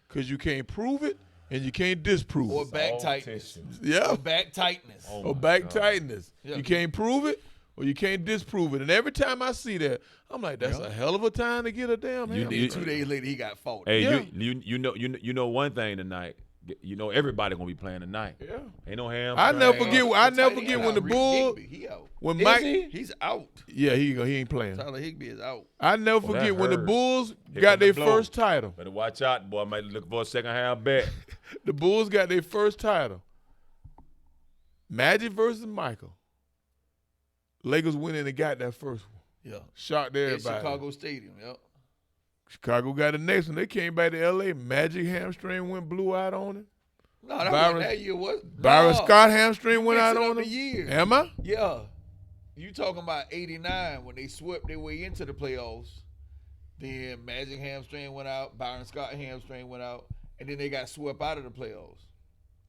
because you can't prove it and you can't disprove Or it. back All tightness. tissue. Yeah, Or back tightness. Oh, or my back God. tightness. Yeah. You can't prove it or you can't disprove it. And every time I see that, I'm like, that's Yeah. a hell of a time to get a damn You- hamstring. you- 2 days later, he got fought. Hey, Yeah. you know one thing tonight. You know everybody gonna be playing tonight. Yeah. Ain't no ham. I never Man, forget. the I never tight forget end when the out. Bulls, Higby, he out. when Is Mike, he? He's out. yeah, he ain't playing. Tyler Higby is out. I never Well, that forget when the hurt. Bulls Here got come the their blow. first title. Better watch out, boy. I might look for a second half bet. The Bulls got their first title. Magic versus Michael. Lakers went in and got that first one. Yeah. Shocked In everybody. Chicago Stadium. Yep. Chicago got the next one. They came back to L.A. Magic hamstring went blue out on him. No, that Byron- wasn't that year. What? Byron No. Scott hamstring went out Mixing on up him. the year. Am I? Yeah. You talking about 89 when they swept their way into the playoffs. Then Magic hamstring went out. Byron Scott hamstring went out. And then they got swept out of the playoffs.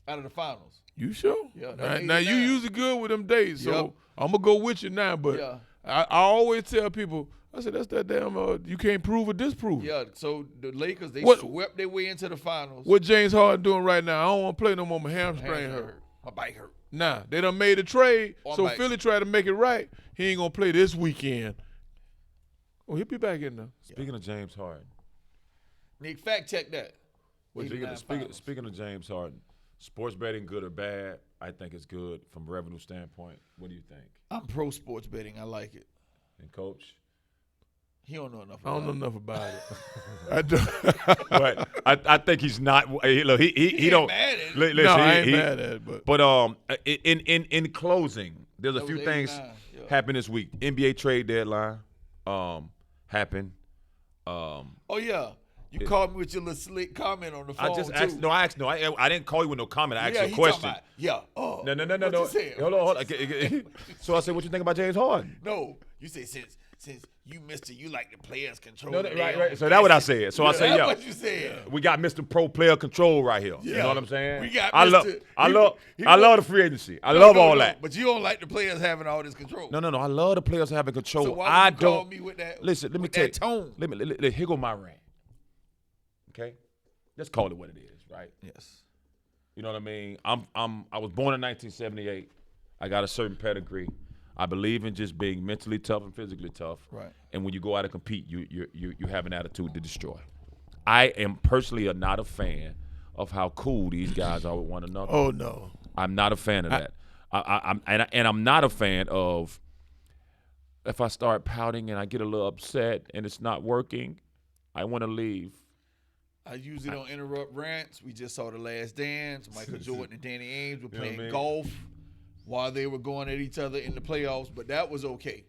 Out of the finals. You sure? Yeah, Now, that's now you 89. usually good with them dates, so Yep. I'm gonna go with you now. But Yeah. I always tell people, I said that's that damn. You can't prove or disprove. it. Yeah, so the Lakers, they What- swept their way into the finals. What James Harden doing right now? I don't want to play no more. My hamstring Hamstring hurt. My bike hurt. Nah, they done made a trade, Oh, so Mike. Philly tried to make it right. He ain't gonna play this weekend. Oh, he'll be back in there. Speaking of James Harden, Nick, fact check that. speaking 89 of, speaking, finals. speaking of James Harden, sports betting good or bad? I think it's good from a revenue standpoint. What do you think? I'm pro sports betting. I like it. And Coach? He don't know enough I don't about know it. enough about it. I don't. But I think he's not. Look, he ain't don't. mad at it. Listen, no, I ain't he- mad at it, but But in closing, there's a That few was things 89, yeah. happened this week. NBA trade deadline happened. Oh yeah, you called me with your little slick comment on the phone I just too. asked. No, I asked. No, I didn't call you with no comment. I asked yeah, you a he question. talking about, yeah. Oh, No. What you said? Hold on. So I said, what you think about James Harden? No, you say since you Mister, you like the players control. No, their right. own So that's what I destiny. said. So I said, That's yeah. what you said. We got Mr. Pro Player Control right here. You Yeah. know what I'm saying? We got I love, Mr. I he- love, he I wa- love the free agency. I No, love no, all no, that. But you don't like the players having all this control. No. I love the players having control. So why I would you call don't. me with that? Listen, let me with tell that tone. Let me here go my rant. Okay, let's call it what it is, right? Yes. You know what I mean? I was born in 1978. I got a certain pedigree. I believe in just being mentally tough and physically tough. Right. And when you go out and compete, you have an attitude to destroy. I am personally not a fan of how cool these guys are with one another. oh no. I'm not a fan of that. I'm not a fan of if I start pouting and I get a little upset and it's not working, I want to leave. I usually don't interrupt rants. We just saw The Last Dance. Michael Jordan and Danny Ainge were You know what I playing mean? golf while they were going at each other in the playoffs, but that was okay.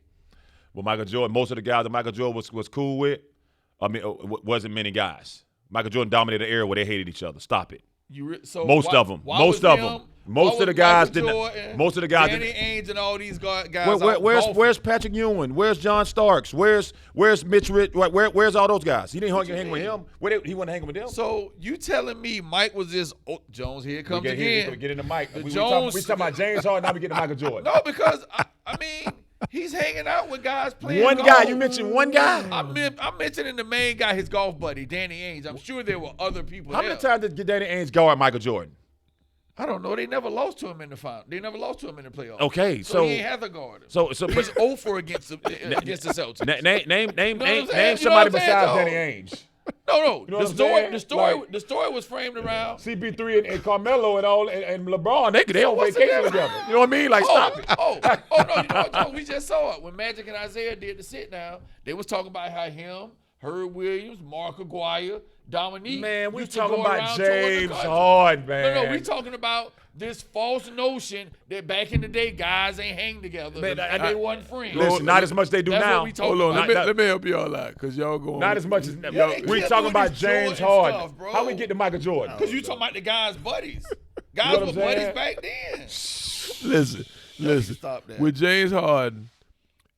Well, Michael Jordan, most of the guys that Michael Jordan was cool with, wasn't many guys. Michael Jordan dominated the era where they hated each other. Stop it. So Most of them. Most of them. Most of the guys did not- most of the guys Danny didn't- Ainge and all these guys. out Where's golfing. Patrick Ewing? Where's John Starks? Where's Mitch Rich? Where's all those guys? He didn't hang with him. He wasn't hanging with them. So you telling me Mike was just Jones? Here it comes We again. get in the mic. The We Jones- talking about James Harden. Now we get to Michael Jordan. No, because I mean, He's hanging out with guys playing One golf. guy. You mentioned one guy. I'm mentioning the main guy, his golf buddy, Danny Ainge. I'm sure there were other people How there. many times did Danny Ainge guard Michael Jordan? I don't know. They never lost to him in the final. They never lost to him in the playoffs. Okay, so so he ain't have to guard him. so He's 0 for against the Celtics. name what I'm saying? name You know somebody what I'm saying, besides though? Danny Ainge. No. know what I'm saying? The story was framed around. CP3 and Carmelo and all and LeBron, they on what's the vacation difference? together. You know what I mean? Like, stop it. No, you know what, we just saw it. When Magic and Isaiah did the sit down, they was talking about how him, Herb Williams, Mark Aguirre, Dominique. Man, we used to talking go about around touring the James country. Harden, man. No, we talking about this false notion that back in the day guys ain't hang together Man, and they wasn't friends. Listen, not as much they do That's now. what we talking Hold on, about. let me help y'all out, because y'all going. Not as much as they we kept talking doing about this James Jordan Harden. stuff, bro. How we get to Michael Jordan? Because you talking about the guys' buddies. Guys know what were I'm buddies saying? back then. Listen. Stop that. With James Harden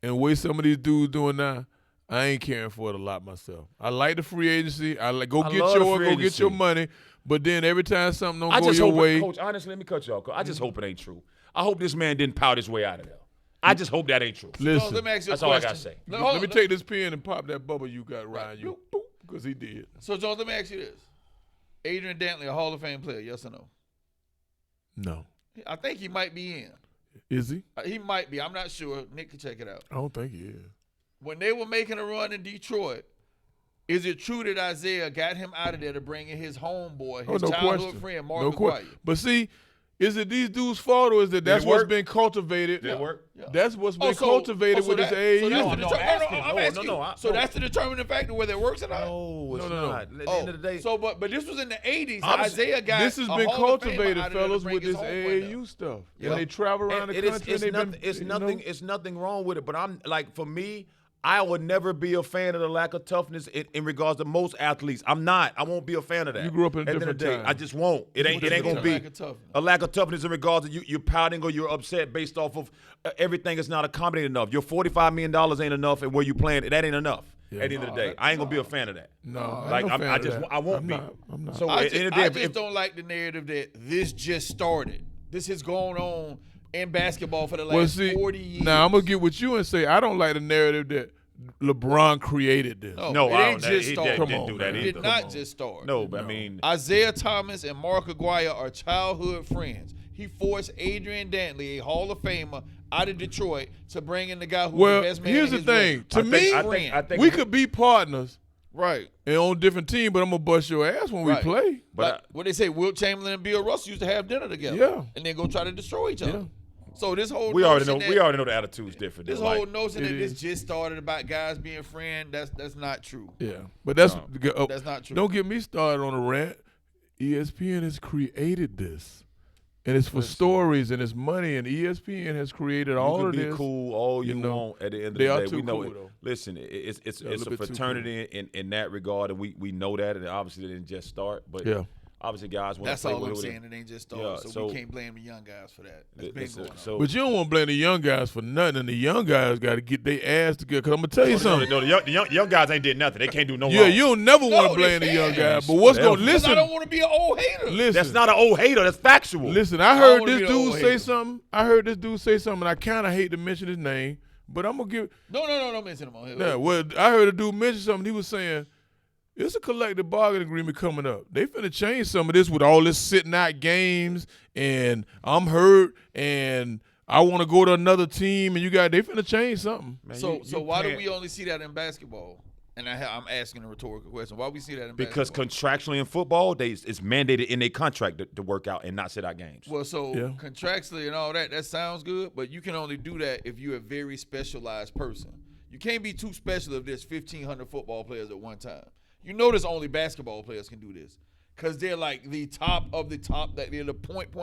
and the way some of these dudes doing now, I ain't caring for it a lot myself. I like the free agency. I like love the free go get your agency. money. But then every time something don't I go just your hope, way, Coach. Honestly, let me cut you off. I just hope it ain't true. I hope this man didn't pout his way out of there. I just hope that ain't true. listen. Let me ask you a That's all I question. gotta say. No, hold Let me on. take this pen and pop that bubble you got around you, because he did. So, Jones, let me ask you this. Adrian Dantley, a Hall of Fame player, yes or no? No, I think he might be in. is he? He might be. I'm not sure. Nick can check it out. I don't think he is. When they were making a run in Detroit, is it true that Isaiah got him out of there to bring in his homeboy, his no childhood question. friend, Mark No Aguirre? question. But see, is it these dudes' fault, or is it that's it what's work? been cultivated? Did it work? Yeah. That's what's been cultivated with this AAU. So that's No, the no, deter- asking. I'm No, asking no, you. I- So no. that's the determining factor whether it works or not. No, it's No. not. At the end of the day, So, but this was in the '80s. I'm- Isaiah got This has a been Hall of Famer cultivated, out of there to fellas, bring with his this homeboy down. AAU stuff. Yeah. And they travel around the It is- country. it's and they've nothing. been, It's you know, nothing. It's nothing wrong with it. But I'm like, for me, I would never be a fan of the lack of toughness in regards to most athletes. I'm not. I won't be a fan of that. You grew up in a At the end of different the day, time. I just won't. It ain't gonna be Lack of toughness. a lack of toughness in regards to you're pouting or you're upset based off of everything is not accommodating enough. Your $45 million ain't enough, and where you playing, that ain't enough. Yeah. At the end of the day, I ain't gonna be a fan of that. No, Like, I'm no fan I of just that. I won't I'm be. not. So I at the end just, of the day, if- don't like the narrative that this just started. This has gone on in basketball for the Well, last see, 40 years. now I'm gonna get with you and say I don't like the narrative that LeBron created this. No, it I ain't don't. just He started. Come didn't on, do that man. It either. did not just start. No, but I mean, Isaiah Thomas and Mark Aguirre are childhood friends. He forced Adrian Dantley, a Hall of Famer, out of Detroit to bring in the guy who Well, was the best man here's in the his thing. way. To me, I think we could be partners Right. and on different teams, but I'm gonna bust your ass when we Right. play. But Like what they say, Wilt Chamberlain and Bill Russell used to have dinner together. Yeah. And then go try to destroy each other. Yeah. So this whole we already know. notion We that- already know the attitude's different. This though, whole like, notion that It this is. just started about guys being friends, that's not true. Yeah, but that's That's not true. Don't get me started on a rant. ESPN has created this, and it's for stories and it's money. And ESPN has created you all can of be this. cool all you, you know, want. At the end of they the are day, too we know cool, it. though. Listen, it's They're a a little bit too fraternity in that regard, and we know that, and obviously they didn't just start, but Yeah. obviously guys want to That's play all with I'm it. saying. It ain't just started. Yeah, so, so- we can't blame the young guys for that. That's been going on. So, But you don't want to blame the young guys for nothing. And the young guys got to get their ass together. Cause I'm gonna tell you something. no, the young guys ain't did nothing. They can't do no Yeah, wrong. you don't never want to they blame the young can. guys. But what's Whatever. going? Because I Listen, don't want to be an old hater. listen. That's not an old hater. That's factual. Listen, I I heard wanna this be the dude old say hater. something. I heard this dude say something. And I kind of hate to mention his name, but I'm gonna give. No, mention him on here. Yeah, well, I heard a dude mention something. He was saying, it's a collective bargaining agreement coming up. They finna change some of this with all this sitting out games, and I'm hurt, and I want to go to another team, and they finna change something. Man, So you why do can't- we only see that in basketball? And I'm asking a rhetorical question. Why we see that in Because basketball? contractually in football, it's mandated in their contract to work out and not sit out games. Well, so Yeah. contractually and all that sounds good, but you can only do that if you're a very specialized person. You can't be too special if there's 1,500 football players at one time. You notice only basketball players can do this because they're like the top of the top. That they're the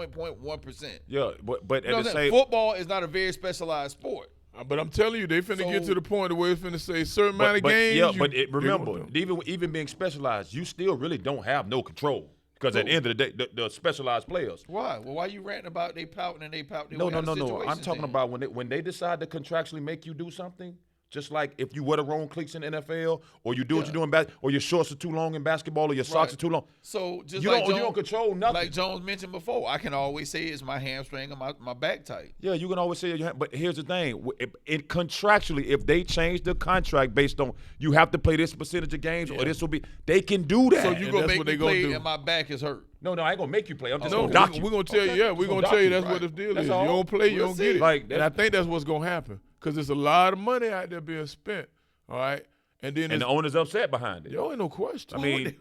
0.1%. Yeah, but You know what at the I'm saying? same Football is not a very specialized sport. But I'm telling you, they finna get to the point where it's finna say certain amount of but games. yeah, you- but they remember, gonna- even being specialized, you still really don't have no control because at the end of the day, the specialized players. Why? Well, why you ranting about they pouting and they pout? No. I'm talking about when they decide to contractually make you do something. Just like if you wear the wrong cleats in the NFL, or you do what you do in or your shorts are too long in basketball, or your socks are too long. So just You like don't control nothing. Like Jones mentioned before, I can always say it's my hamstring or my back tight. Yeah, you can always say your hand, but here's the thing: contractually, if they change the contract based on you have to play this percentage of games, or this will be, they can do that. So you And gonna that's make what me they gonna play do. and my back is hurt. No, I ain't gonna make you play. I'm just No, gonna dock you. we're gonna tell you. Yeah, we're Gonna gonna tell you dock that's you, what the deal That's is. all. You don't play, you We'll don't see. get it. Like, and I think that's what's gonna happen because there's a lot of money out there being spent. All right, and then And the owner's upset behind it. yo, ain't no question. I mean,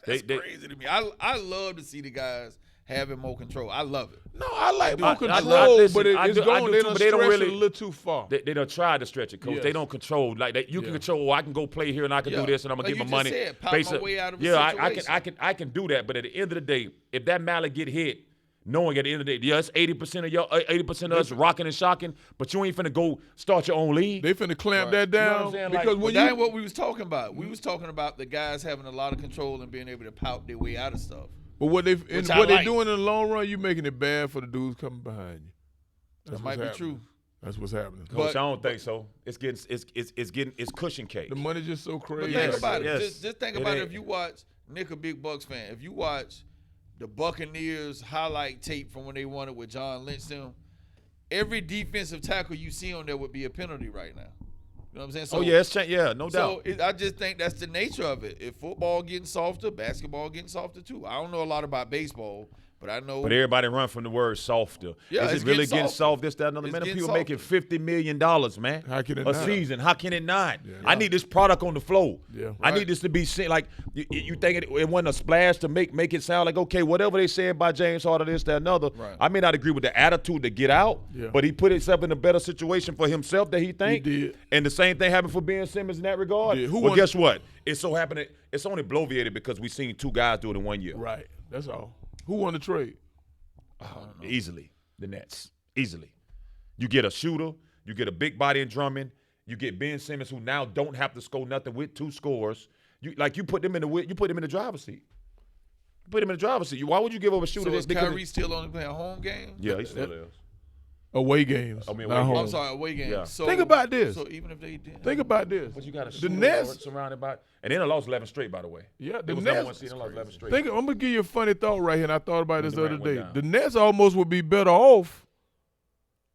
That's they crazy to me. I love to see the guys having more control. I love it. no, I like more I control, listen, but I it's do- I going. do They too, don't but they don't stretch it really- a little too far. They don't try to stretch it, coach. Yes. They don't control like that. You can control. I can go play here and I can Yeah. do this and I'm gonna Like get you my just money. said, pop my way out of a situation. I can do that. But at the end of the day, if that mallet get hit, knowing at the end of the day, yes, 80% of 80% of us rocking and shocking, but you ain't finna go start your own league. They finna clamp Right. that You know what I'm down saying? because Like, when But that you ain't what we was talking about. We was talking about the guys having a lot of control and being able to pout their way out of stuff. but what they Which I what they like. doing in the long run, you making it bad for the dudes coming behind you. That's That might what's be happening. true. That's what's happening. Coach, But- I don't think so. It's cushion cake. The money's just so But crazy. think Yes, about yes. it. Just think It about it. ain't. If you watch Nick, a big Bucks fan, if you watch the Buccaneers highlight tape from when they won it with John Lynch, them, every defensive tackle you see on there would be a penalty right now. You know what I'm saying? So, Oh yeah, yeah, no So doubt. I just think that's the nature of it. If football getting softer, basketball getting softer too. I don't know a lot about baseball, but I know. But everybody run from the word softer. Yeah, Is it's it really getting getting softer. soft? This, that, another. It's Man, getting people making softer. $50 million, man. How can it a not? season? How can it not? Yeah. I need this product on the floor. Yeah. I Right. need this to be seen. Like you think it wasn't a splash to make it sound like okay, whatever they said about James Harden, this, that, another. Right. I may not agree with the attitude to get out, Yeah. but he put himself in a better situation for himself that he think. did. And the same thing happened for Ben Simmons in that regard. He did. Who Well, won- guess what? It's so happening. It's only bloviated because we seen two guys do it in 1 year. Right. That's all. Who won the trade? Easily, the Nets. Easily. You get a shooter, you get a big body in Drummond, you get Ben Simmons, who now don't have to score nothing with 2 scores. You put them in the driver's seat. You put him in the driver's seat. Why would you give up a shooter? so is because- Kyrie still only playing home games? Yeah, he still is. Away games. I mean, not away home. I'm sorry, away games. Yeah. So, Think about this. So even if they did, Think about this. But you got a The shooter Nets. surrounded by, and then they lost 11 straight, by the way. Yeah, They the was number Nets. 1 seed and lost 11 straight. I'm gonna give you a funny thought right here, and I thought about this the other Durant went day. down. The Nets almost would be better off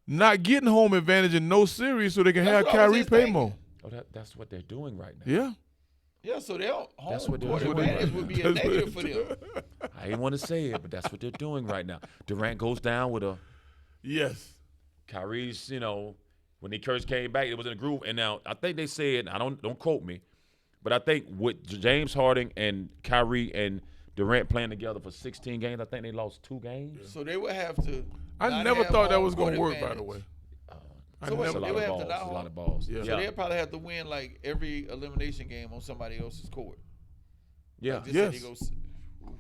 not getting home advantage in no series, so they can That's have what I was Kyrie just pay thinking. more. Oh, that's what they're doing right now. Yeah. yeah. So their home That's what they're court doing advantage right would be now. a That's what negative for they're them. I didn't want to say it, but that's what they're doing right now. Durant goes down with a Yes. Kyrie's, when he first came back, it was in a groove. And now I think they said, I don't quote me, but I think with James Harden and Kyrie and Durant playing together for 16 games, I think they lost 2 games. So they would have to. I not never have thought that home was gonna court work. By the advantage. way, I So never. That's a they lot would of have to balls. not A lot home. of balls. Yeah. So they'll probably have to win like every elimination game on somebody else's court. Yeah. Like, just Yes. say they go, oof,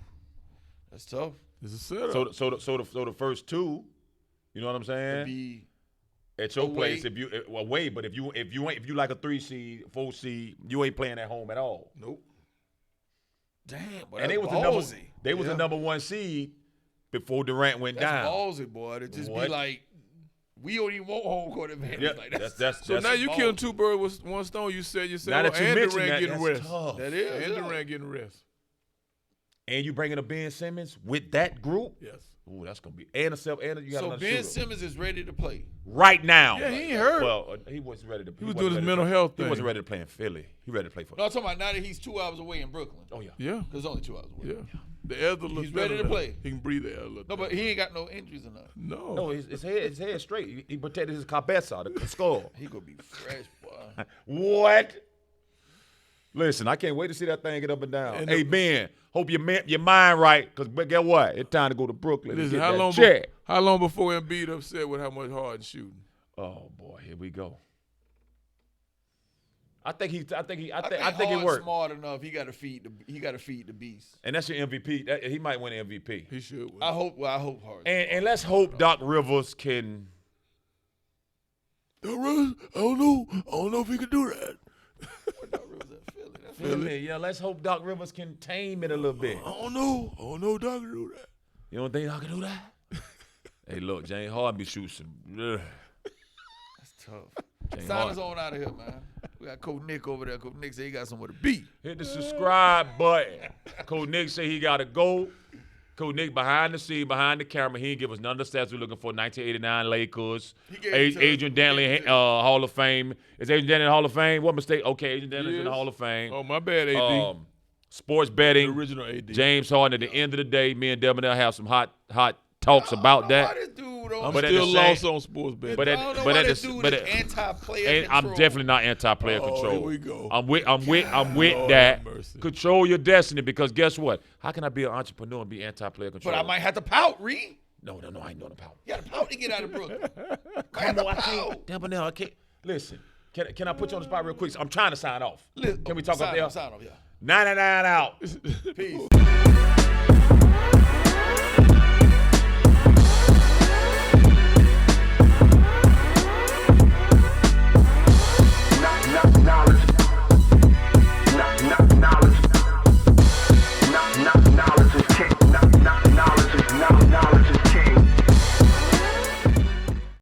that's tough. It's a setup. So the first 2, you know what I'm To saying? be At your away. place, if you away, but if you like a 3 seed, 4 seed, you ain't playing at home at all. Nope. damn. Boy, And they that's was the number ballsy. they was Yeah. the number 1 seed before Durant went That's down. ballsy, boy. To just be What? like, we don't even want home court advantage. Yeah, like, that's So now you ballsy. killing 2 birds with 1 stone. You said now that you and mention Durant that, getting that's rest. tough. That is. And yeah. Durant getting rest. And you bringing a Ben Simmons with that group? Yes. Ooh, that's gonna be and you got So another Ben shooter. Simmons is ready to play. right now. Yeah, he ain't hurt. Well, he wasn't ready to. He was wasn't doing his ready to mental play- health He thing. wasn't ready to play in Philly. He ready to play for. No, I'm talking about now that he's 2 hours away in Brooklyn. Oh yeah. Yeah. Because only 2 hours away. Yeah. The air's a little He's ready better to now. play. He can breathe the air a little. No, but he ain't got no injuries or nothing. No. No, his head straight. He protected his cabeza, the skull. He gonna be fresh, boy. What? Listen, I can't wait to see that thing get up and down. And Hey Ben, hope your mind right, cause guess what? It's time to go to Brooklyn. and Listen, get how that long? check. How long before Embiid upset with how much Harden shooting? Oh boy, here we go. I think it Harden's worked. smart enough. He got to feed the beast. And that's your MVP. He might win MVP. He should. Win. I hope Harden. And let's hope Doc Rivers can. I don't know. I don't know if he can do that. Doc Rivers at Philly. That's Yeah, let's hope Doc Rivers can tame it a little bit. I don't know. I don't know if Doc can do that. You don't think Doc can do that? Hey, look, James Harden be shooting some. tough. James Sign us Harden. on out of here, man. We got Coach Nick over there. Coach Nick said he got somewhere to be. Hit the subscribe button. Coach Nick say he got to go. Coach Nick behind the scene, behind the camera. He didn't give us none of the stats we're looking for. 1989 Lakers. He gave it to us. Adrian Dantley, Hall of Fame. Is Adrian Dantley in the Hall of Fame? What mistake? Okay, Adrian Dantley's in the Yes. Hall of Fame. Oh, my bad, AD. Sports the betting. original AD. James Harden. At the end of the day, me and Debonell have some hot talks about Why that. this dude I'm But at still the same- lost on sports betting. but I at- don't know but why at this the- dude but is at- anti-player And I'm control. definitely not anti-player Oh, control. here we go. I'm with Lord that. have mercy. Control your destiny, because guess what? How can I be an entrepreneur and be anti-player control? But I might have to pout, Reed. No, I ain't doing the power. You got to pout to get out of Brooklyn. Come on, I can't. Debonell, I can't. Listen, can I put you on the spot real quick? I'm trying to sign off. Can we talk up there? Sign off, yeah. 99 out. Peace.